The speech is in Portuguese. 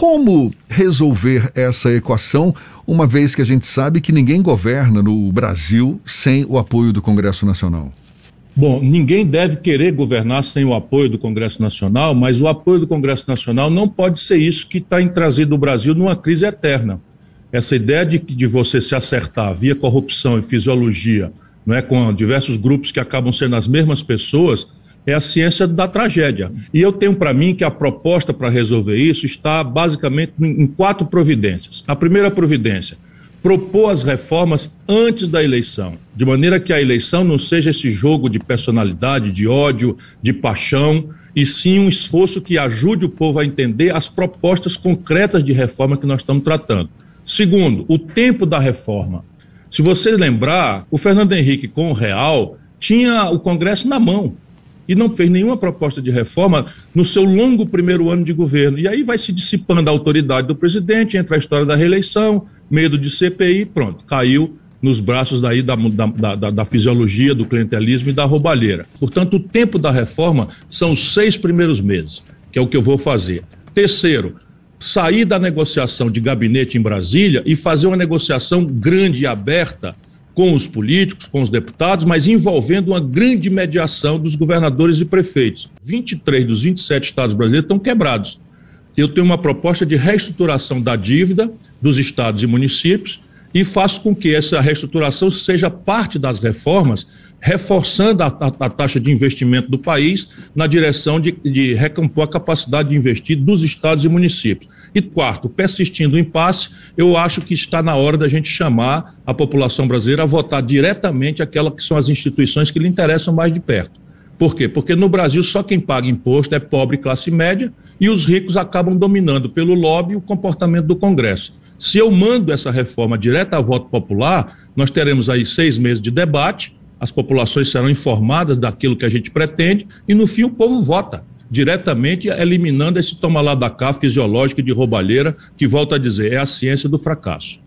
Como resolver essa equação, uma vez que a gente sabe que ninguém governa no Brasil sem o apoio do Congresso Nacional? Bom, ninguém deve querer governar sem o apoio do Congresso Nacional, mas o apoio do Congresso Nacional não pode ser isso que está trazido o Brasil numa crise eterna. Essa ideia de você se acertar via corrupção e fisiologia, não é, com diversos grupos que acabam sendo as mesmas pessoas, é a ciência da tragédia. E eu tenho para mim que a proposta para resolver isso está basicamente em 4 providências. A primeira providência: propor as reformas antes da eleição, de maneira que a eleição não seja esse jogo de personalidade, de ódio, de paixão, e sim um esforço que ajude o povo a entender as propostas concretas de reforma que nós estamos tratando. Segundo, o tempo da reforma. Se você lembrar, o Fernando Henrique, com o Real, tinha o Congresso na mão e não fez nenhuma proposta de reforma no seu longo primeiro ano de governo. E aí vai se dissipando a autoridade do presidente, entra a história da reeleição, medo de CPI, pronto, caiu nos braços daí da fisiologia, do clientelismo e da roubalheira. Portanto, o tempo da reforma são os 6 primeiros meses, que é o que eu vou fazer. Terceiro, sair da negociação de gabinete em Brasília e fazer uma negociação grande e aberta com os políticos, com os deputados, mas envolvendo uma grande mediação dos governadores e prefeitos. 23 dos 27 estados brasileiros estão quebrados. Eu tenho uma proposta de reestruturação da dívida dos estados e municípios e faço com que essa reestruturação seja parte das reformas, reforçando a taxa de investimento do país na direção de recompor a capacidade de investir dos estados e municípios. E quarto, persistindo o impasse, eu acho que está na hora da gente chamar a população brasileira a votar diretamente aquelas que são as instituições que lhe interessam mais de perto. Por quê? Porque no Brasil só quem paga imposto é pobre e classe média e os ricos acabam dominando pelo lobby o comportamento do Congresso. Se eu mando essa reforma direta a voto popular, nós teremos aí 6 meses de debate, as populações serão informadas daquilo que a gente pretende e, no fim, o povo vota diretamente, eliminando esse toma lá da cá fisiológico de roubalheira, que, volto a dizer, é a ciência do fracasso.